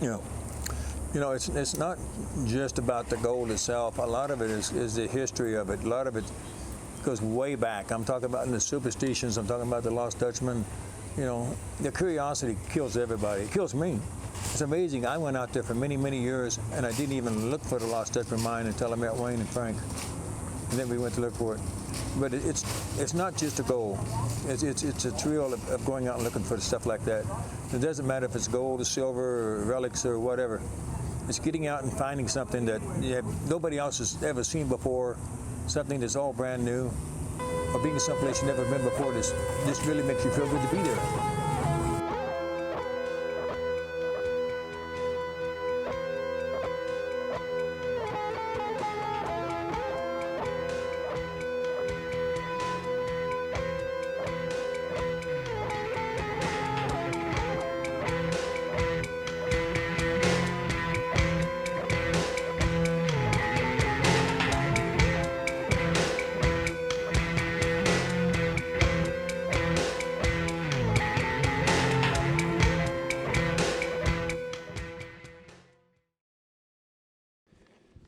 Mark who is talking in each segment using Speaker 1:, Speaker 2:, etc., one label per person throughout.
Speaker 1: You know, it's not just about the gold itself. A lot of it is the history of it. A lot of it goes way back. I'm talking about in the superstitions. I'm talking about the Lost Dutchman. You know, the curiosity kills everybody. It kills me. It's amazing. I went out there for many, many years, and I didn't even look for the Lost Dutchman Mine until I met Wayne and Frank. And then we went to look for it. But it's not just a goal. It's a thrill of going out and looking for stuff like that. It doesn't matter if it's gold or silver or relics or whatever. It's getting out and finding something that nobody else has ever seen before, something that's all brand new, or being someplace you've never been before. This really makes you feel good to be there.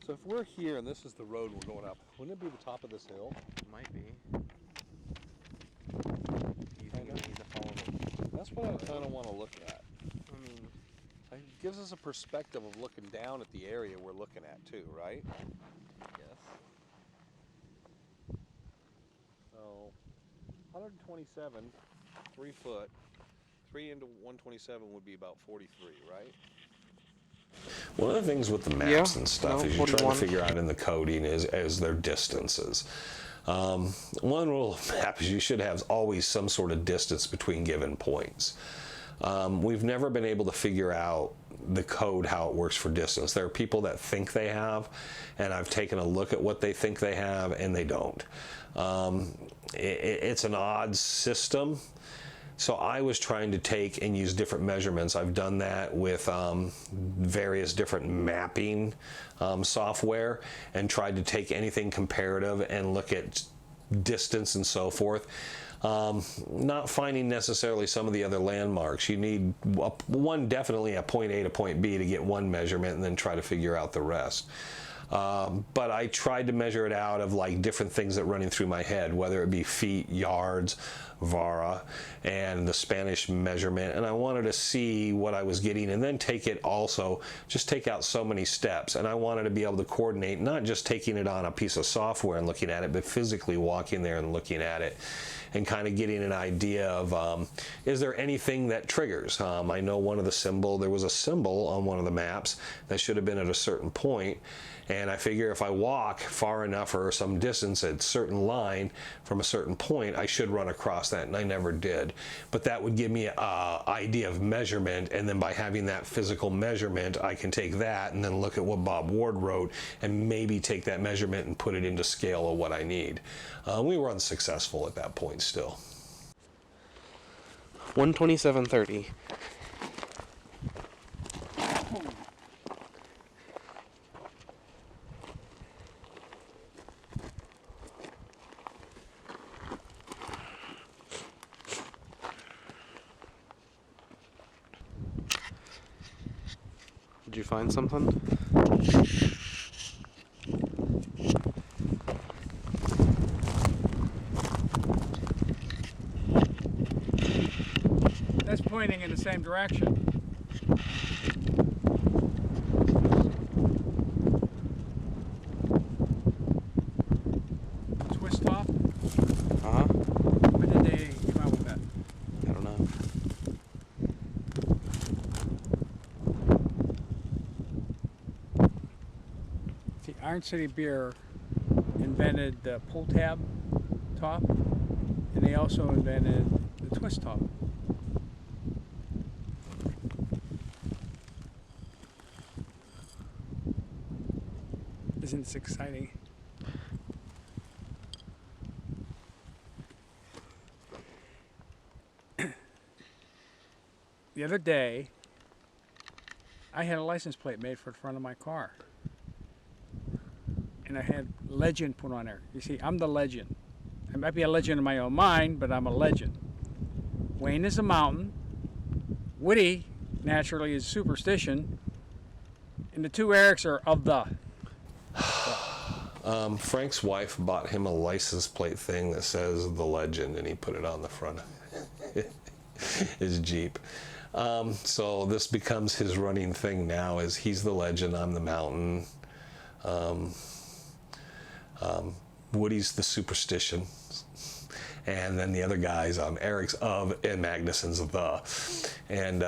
Speaker 2: So if we're here and this is the road we're going up, wouldn't it be the top of this hill?
Speaker 3: It might be. You think it needs to follow the...
Speaker 2: That's what I kind of want to look at.
Speaker 3: I mean...
Speaker 2: It gives us a perspective of looking down at the area we're looking at too, right?
Speaker 3: Yes.
Speaker 2: So, 127, 3 foot, 3 into 127 would be about 43, right?
Speaker 4: One of the things with the maps and stuff is you're trying to figure out in the coding is their distances. One rule of map is you should have always some sort of distance between given points. We've never been able to figure out the code, how it works for distance. There are people that think they have, and I've taken a look at what they think they have, and they don't. It's an odd system. So I was trying to take and use different measurements. I've done that with various different mapping software and tried to take anything comparative and look at distance and so forth. Not finding necessarily some of the other landmarks. You need definitely a point A to point B to get one measurement and then try to figure out the rest. But I tried to measure it out of like different things that running through my head, whether it be feet, yards, vara, and the Spanish measurement, and I wanted to see what I was getting and then take it also, just take out so many steps, and I wanted to be able to coordinate, not just taking it on a piece of software and looking at it, but physically walking there and looking at it and kind of getting an idea of is there anything that triggers. I know one of the there was a symbol on one of the maps that should have been at a certain point, and I figure if I walk far enough or some distance at a certain line from a certain point, I should run across that, and I never did. But that would give me an idea of measurement, and then by having that physical measurement, I can take that and then look at what Bob Ward wrote and maybe take that measurement and put it into scale of what I need. We were unsuccessful at that point still.
Speaker 3: 127.30. Did you find something?
Speaker 5: That's pointing in the same direction. Twist top?
Speaker 3: Uh-huh.
Speaker 5: When did they come out with that?
Speaker 3: I don't know.
Speaker 5: See, Iron City Beer invented the pull tab top, and they also invented the twist top. Isn't this exciting? The other day, I had a license plate made for the front of my car. And I had legend put on there. You see, I'm the legend. I might be a legend in my own mind, but I'm a legend. Wayne is a mountain. Woody naturally is Superstition, and the two Erics are of the.
Speaker 4: Frank's wife bought him a license plate thing that says The Legend, and he put it on the front of his Jeep. So this becomes his running thing now, is he's the legend, I'm the mountain. Woody's the Superstition. And then the other guys, Eric's of, and Magnuson's the. And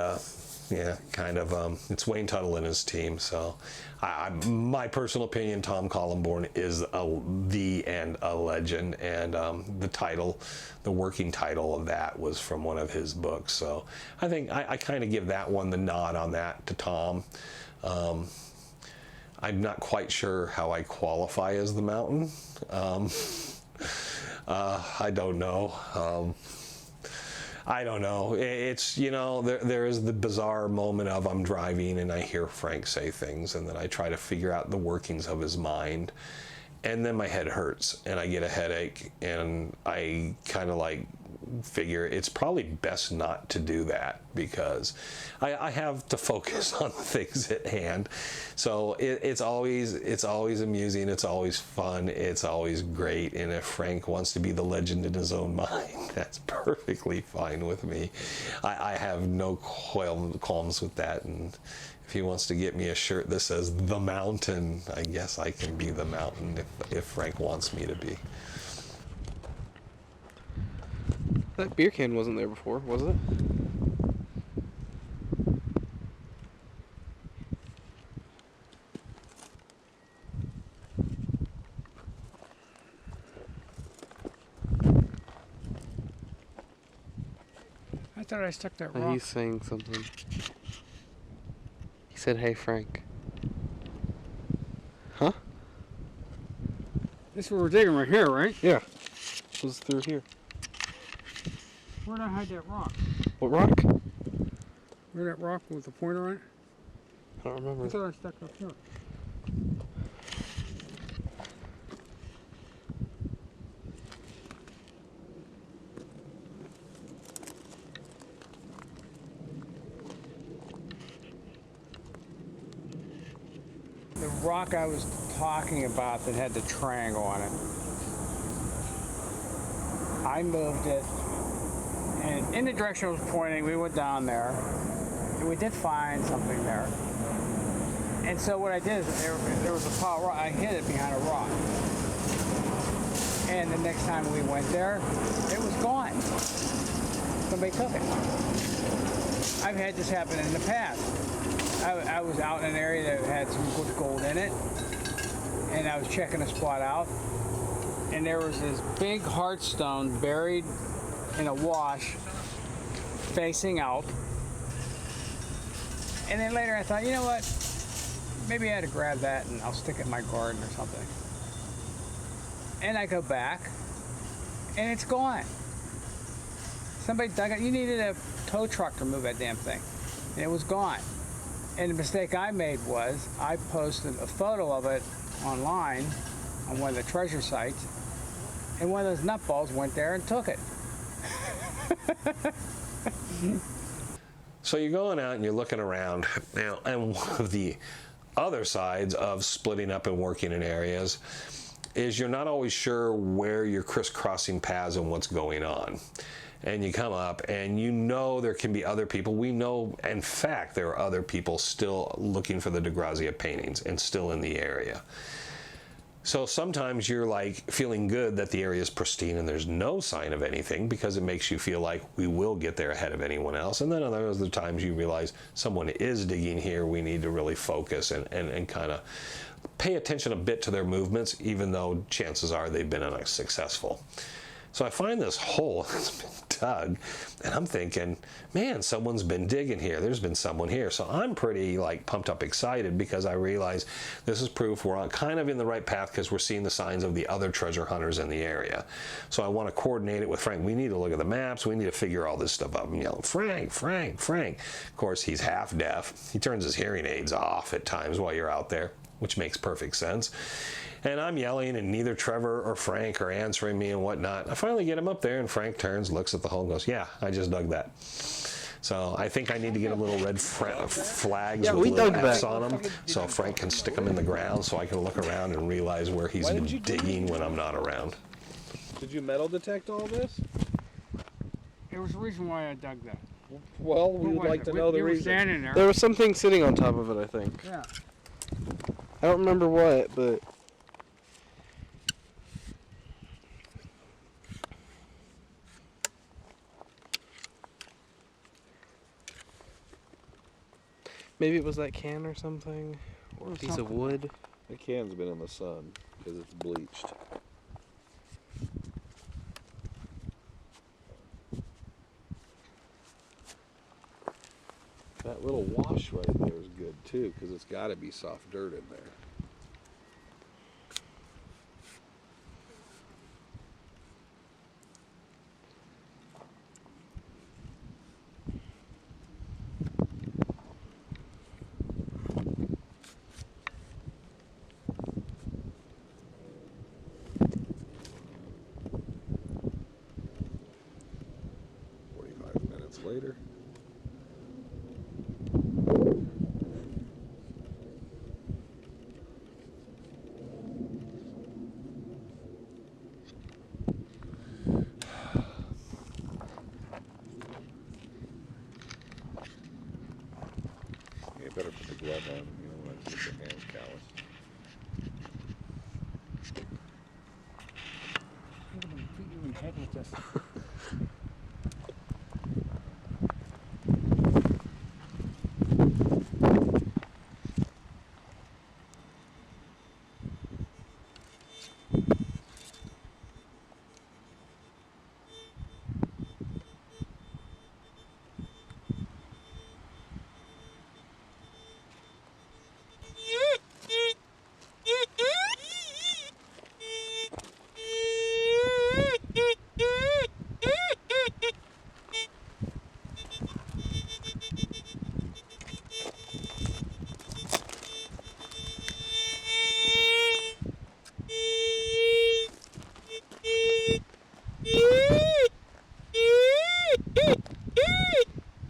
Speaker 4: yeah, kind of, it's Wayne Tuttle and his team. So my personal opinion, Tom Collenborn is the and a legend. And the title, the working title of that was from one of his books. So I think I kind of give that one the nod on that to Tom. I'm not quite sure how I qualify as the mountain. I don't know. I don't know. It's, you know, there is the bizarre moment of I'm driving and I hear Frank say things, and then I try to figure out the workings of his mind, and then my head hurts and I get a headache, and I kind of like figure it's probably best not to do that, because I have to focus on the things at hand. So it's always amusing, it's always fun, it's always great. And if Frank wants to be the legend in his own mind, that's perfectly fine with me. I have no qualms with that. And if he wants to get me a shirt that says The Mountain, I guess I can be the mountain if Frank wants me to be.
Speaker 3: That beer can wasn't there before, was it?
Speaker 5: I thought I stuck that
Speaker 3: Oh,
Speaker 5: rock.
Speaker 3: he's saying something. He said, "Hey, Frank." Huh?
Speaker 5: This is where we're digging right here, right?
Speaker 3: Yeah. It was through here.
Speaker 5: Where'd I hide that rock?
Speaker 3: What rock?
Speaker 5: Where'd that rock with the pointer on it?
Speaker 3: I don't remember.
Speaker 5: I thought I stuck up here. The rock I was talking about that had the triangle on it, I moved it, and in the direction I was pointing, we went down there, and we did find something there. And so what I did is there was a pile of rock. I hid it behind a rock. And the next time we went there, it was gone. Somebody took it. I've had this happen in the past. I was out in an area that had some good gold in it, and I was checking a spot out, and there was this big hard stone buried in a wash facing out. And then later I thought, you know what, maybe I ought to grab that and I'll stick it in my garden or something. And I go back and it's gone. Somebody dug it. You needed a tow truck to move that damn thing, and it was gone. And the mistake I made was I posted a photo of it online on one of the treasure sites, and one of those nutballs went there and took it.
Speaker 4: So you're going out and you're looking around now, and one of the other sides of splitting up and working in areas is you're not always sure where you're crisscrossing paths and what's going on. And you come up and you know there can be other people. We know, in fact, there are other people still looking for the DeGrazia paintings and still in the area. So sometimes you're like feeling good that the area is pristine and there's no sign of anything, because it makes you feel like we will get there ahead of anyone else. And then other times you realize someone is digging here. We need to really focus and kind of pay attention a bit to their movements, even though chances are they've been unsuccessful. So I find this hole that's been dug, and I'm thinking, man, someone's been digging here. There's been someone here. So I'm pretty like pumped up, excited, because I realize this is proof we're on kind of in the right path, because we're seeing the signs of the other treasure hunters in the area. So I want to coordinate it with Frank. We need to look at the maps. We need to figure all this stuff out. I'm yelling, Frank, Frank, Frank. Of course, he's half deaf. He turns his hearing aids off at times while you're out there, which makes perfect sense. And I'm yelling, and neither Trevor or Frank are answering me and whatnot. I finally get him up there, and Frank turns, looks at the hole, and goes, yeah, I just dug that. So I think I need to get a little red flags
Speaker 3: Yeah,
Speaker 4: with
Speaker 3: we
Speaker 4: little
Speaker 3: dug
Speaker 4: F's
Speaker 3: that.
Speaker 4: on them, so Frank can stick them in the ground so I can look around and realize where he's
Speaker 2: Why
Speaker 4: been
Speaker 2: did you do
Speaker 4: digging when I'm not around.
Speaker 2: Did you metal detect all this?
Speaker 5: There was a reason why I dug that.
Speaker 2: Well, we
Speaker 5: What
Speaker 2: would
Speaker 5: was
Speaker 2: like
Speaker 5: it?
Speaker 2: to know the
Speaker 5: You were
Speaker 2: reason.
Speaker 5: standing there.
Speaker 3: There was something sitting on top of it, I think.
Speaker 5: Yeah.
Speaker 3: I don't remember what, but maybe it was that can or something, or a piece of
Speaker 5: something.
Speaker 3: wood.
Speaker 2: The can's been in the sun because it's bleached. That little wash right there is good too because it's got to be soft dirt in there. Later. You better put the glove on. You don't want to get your hands calloused.
Speaker 5: I'm gonna beat you in the head with this.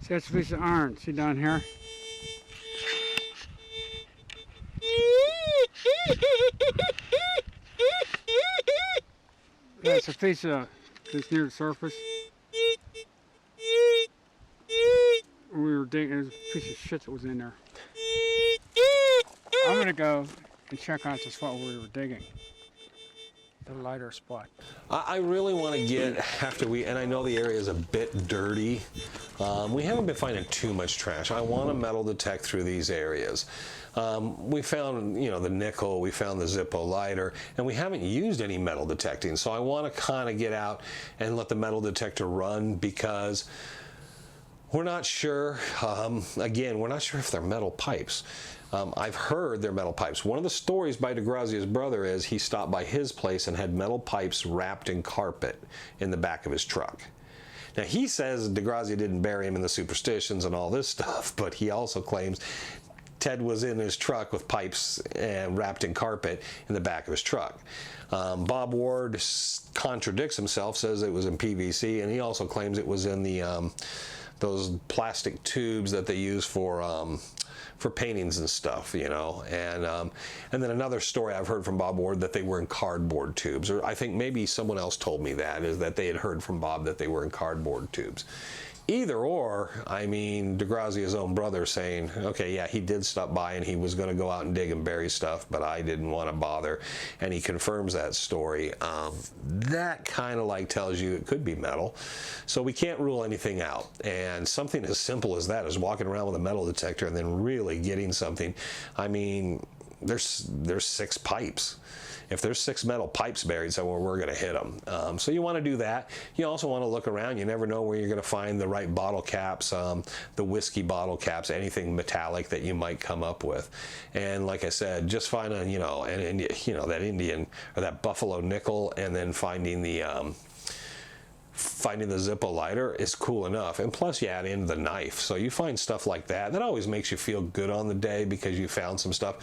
Speaker 5: See, that's a piece of iron. See down here? That's a piece of that's near the surface. We were digging. There's a piece of shit that was in there. I'm gonna go and check out the spot where we were digging. The lighter spot.
Speaker 4: I really want to get after and I know the area is a bit dirty. We haven't been finding too much trash. I want to metal detect through these areas. We found, the nickel, we found the Zippo lighter, and we haven't used any metal detecting. So I want to kind of get out and let the metal detector run because we're not sure. Again, we're not sure if they're metal pipes. I've heard they're metal pipes. One of the stories by DeGrazia's brother is he stopped by his place and had metal pipes wrapped in carpet in the back of his truck. Now, he says DeGrazia didn't bury him in the superstitions and all this stuff, but he also claims Ted was in his truck with pipes wrapped in carpet in the back of his truck. Bob Ward contradicts himself, says it was in PVC, and he also claims it was in the those plastic tubes that they use for paintings and stuff, and then another story I've heard from Bob Ward that they were in cardboard tubes, or I think maybe someone else told me that, is that they had heard from Bob that they were in cardboard tubes. Either or, I mean, DeGrazia's own brother saying, okay, yeah, he did stop by and he was going to go out and dig and bury stuff, but I didn't want to bother, and he confirms that story. That kind of like tells you it could be metal, so we can't rule anything out. And something as simple as that, as walking around with a metal detector and then really getting something, I mean, there's 6 pipes. If there's 6 metal pipes buried somewhere, we're going to hit them. So you want to do that. You also want to look around. You never know where you're going to find the right bottle caps, the whiskey bottle caps, anything metallic that you might come up with. And like I said, just find that Indian or that buffalo nickel, and then finding the finding the Zippo lighter is cool enough. And plus you add in the knife. So you find stuff like that. That always makes you feel good on the day because you found some stuff.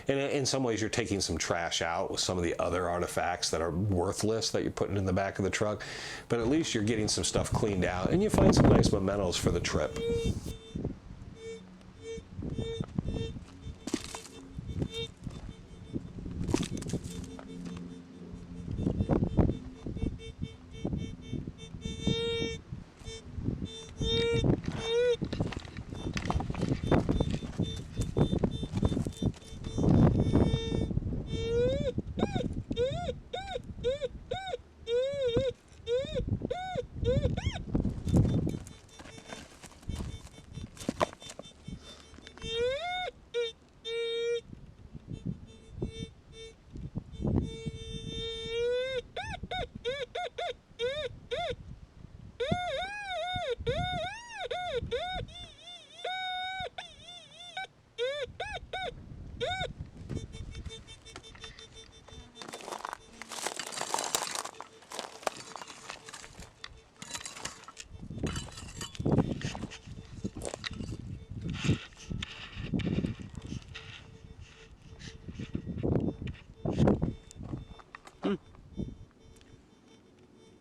Speaker 4: And in some ways you're taking some trash out with some of the other artifacts that are worthless that you're putting in the back of the truck. But at least you're getting some stuff cleaned out and you find some nice mementos for the trip.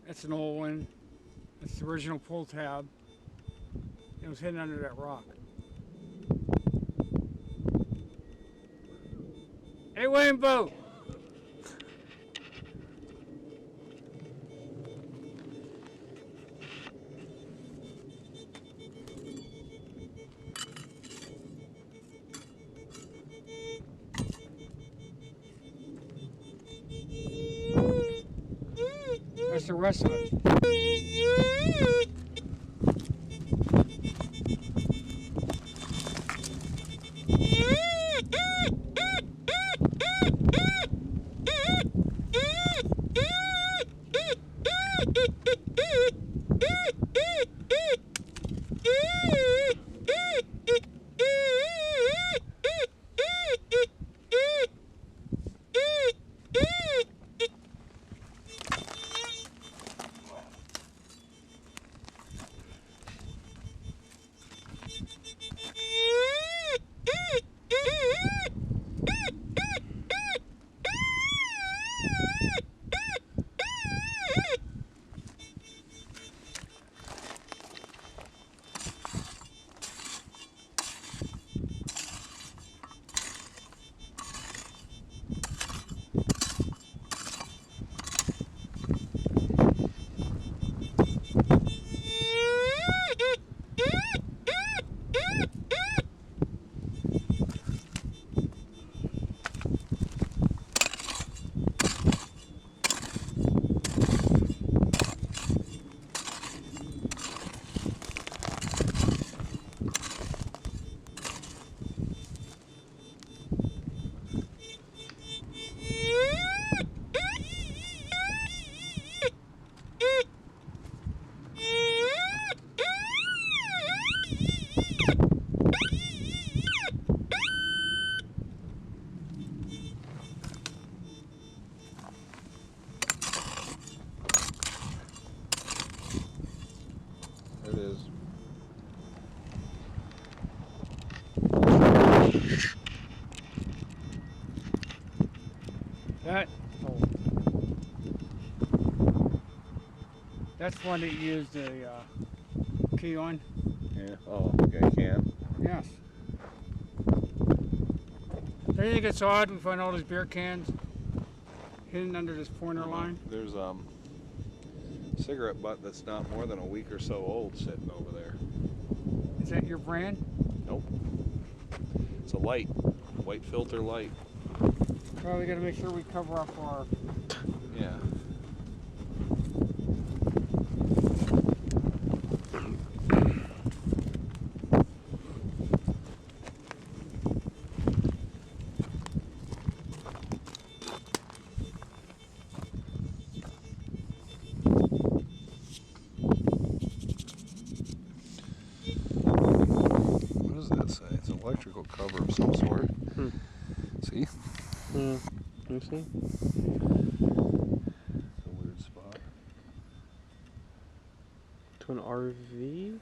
Speaker 5: That's an old one. That's the original pull tab. It was hidden under that rock. Hey, Wayne Boat! That's the restless. That's one that you used the key on.
Speaker 2: Yeah. Oh, okay. Can.
Speaker 5: Yes. Don't you think it's odd we find all these beer cans hidden under this pointer line?
Speaker 2: There's cigarette butt that's not more than a week or so old sitting over there.
Speaker 5: Is that your brand?
Speaker 2: Nope. It's a light, white filter light.
Speaker 5: Well, we got to make sure we cover up our.
Speaker 2: Yeah. What does that say? It's an electrical cover of some sort. See?
Speaker 3: You see?
Speaker 2: It's a weird spot.
Speaker 3: RV.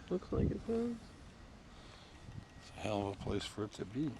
Speaker 3: Looks like it says.
Speaker 6: It's a hell of a place for it to be.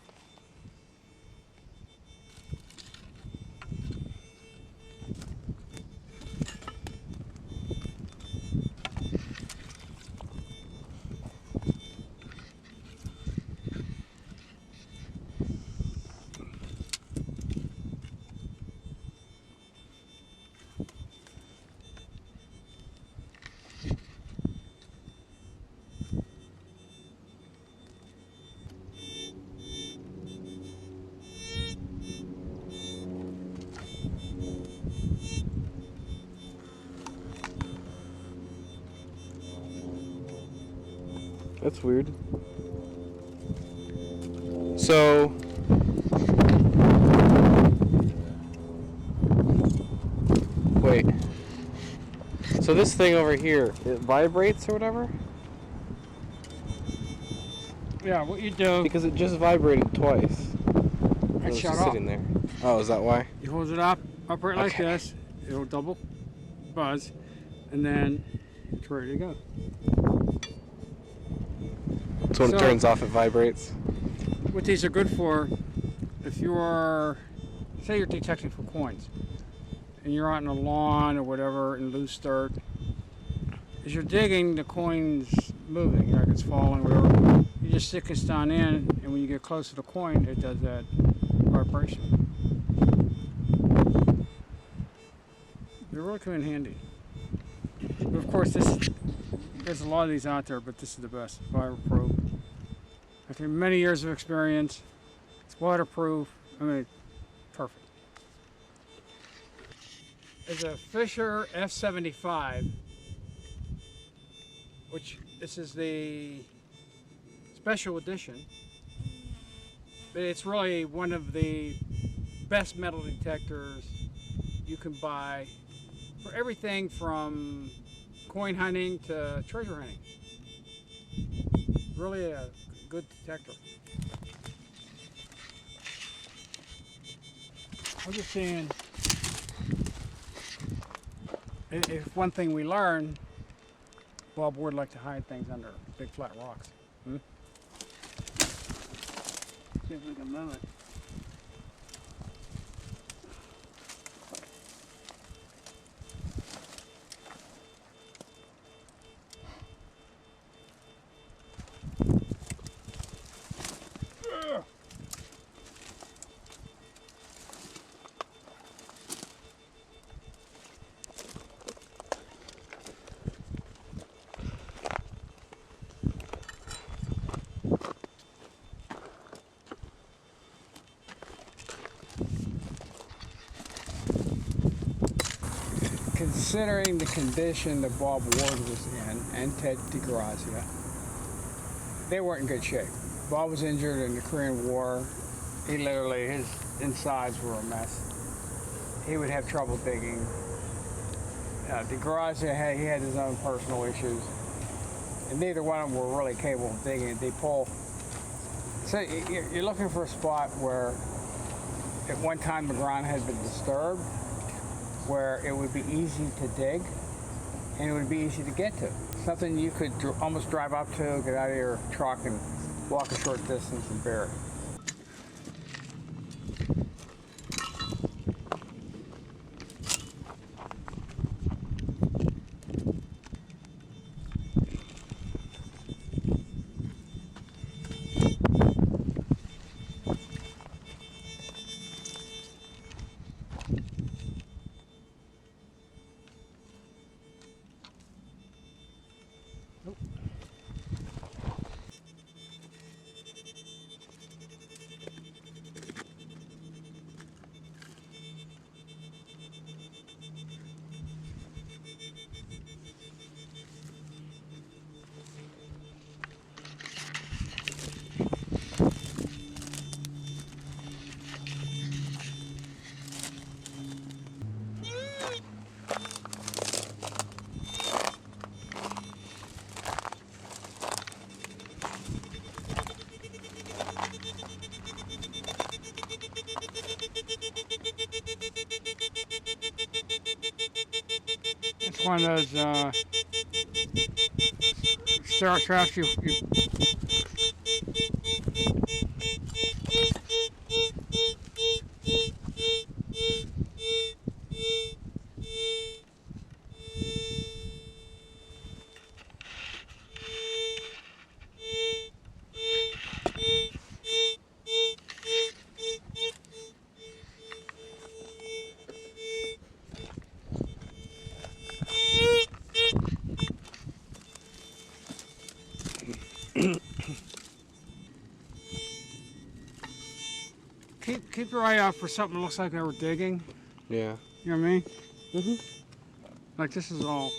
Speaker 3: That's weird. So, wait. So this thing over here, it vibrates or whatever?
Speaker 5: Yeah, what you do,
Speaker 3: Because it just vibrated twice.
Speaker 5: and
Speaker 3: It was
Speaker 5: shut
Speaker 3: just
Speaker 5: off.
Speaker 3: sitting there. Oh, is that why?
Speaker 5: You hold it up, upright like
Speaker 3: Okay.
Speaker 5: this, it'll double buzz, and then it's ready to go.
Speaker 3: So when it
Speaker 5: So-
Speaker 3: turns off, it vibrates.
Speaker 5: What these are good for, if you are, say you're detecting for coins, and you're out in a lawn or whatever in loose dirt, as you're digging, the coin's moving, like it's falling, whatever. You just stick this down in, and when you get close to the coin, it does that vibration. They really come in handy. But of course, there's a lot of these out there, but this is the best. Fireproof. After many years of experience, it's waterproof. I mean, perfect. There's a Fisher F75, which this is the special edition. But it's really one of the best metal detectors you can buy for everything from coin hunting to treasure hunting. Really a good detector. I'm just saying, if one thing we learn, Bob would like to hide things under big flat rocks. See if we can move it. Considering the condition that Bob Ward was in and Ted DeGrazia, they weren't in good shape. Bob was injured in the Korean War. He literally, his insides were a mess. He would have trouble digging. DeGrazia, he had his own personal issues. And neither one of them were really capable of digging a deep hole. So you're looking for a spot where at one time the ground had been disturbed, where it would be easy to dig and it would be easy to get to. Something you could almost drive up to, get out of your truck and walk a short distance and bear it. It's one of those traps you. Keep your eye out for something that looks like they were digging.
Speaker 3: Yeah.
Speaker 5: You know what I mean? Mm-hmm. Like this is all.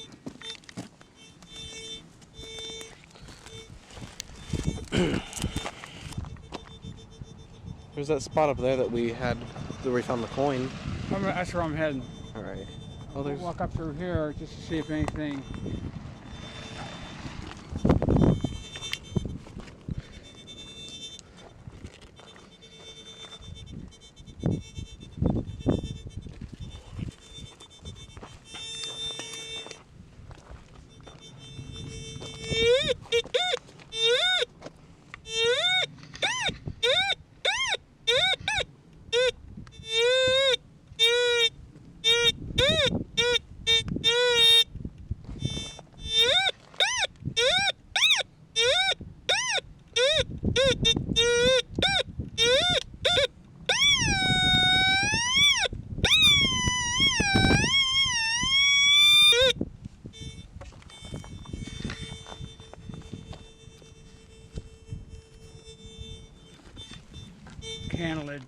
Speaker 3: There's that spot up there that we found the coin.
Speaker 5: That's where I'm heading.
Speaker 3: All right.
Speaker 5: I'll walk up through here just to see if anything. Cannelid.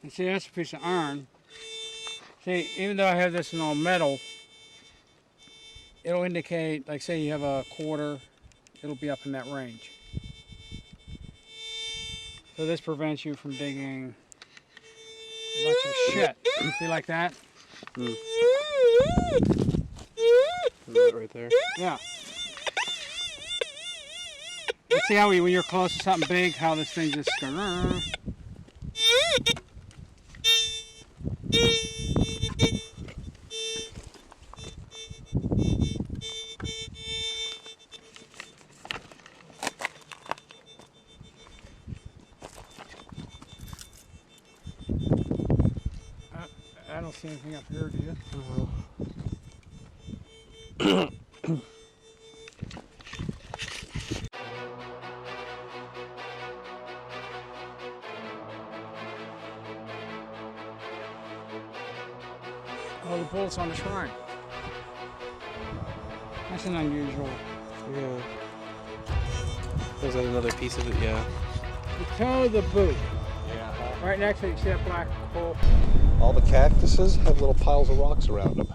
Speaker 5: See, that's a piece of iron. See, even though I have this in all metal, it'll indicate, like say you have a quarter, it'll be up in that range. So this prevents you from digging a bunch of shit. See, like that?
Speaker 3: Mm. That right there.
Speaker 5: Yeah. And see how when you're close to something big, how this thing just goes. I don't see anything up here, do you? Oh, the bullets on the shrine. That's an unusual.
Speaker 3: Yeah. There's another piece of it, yeah.
Speaker 5: The toe of the boot.
Speaker 2: Yeah.
Speaker 5: Right next to it, you see that black hole?
Speaker 2: All the cactuses have little piles of rocks around them.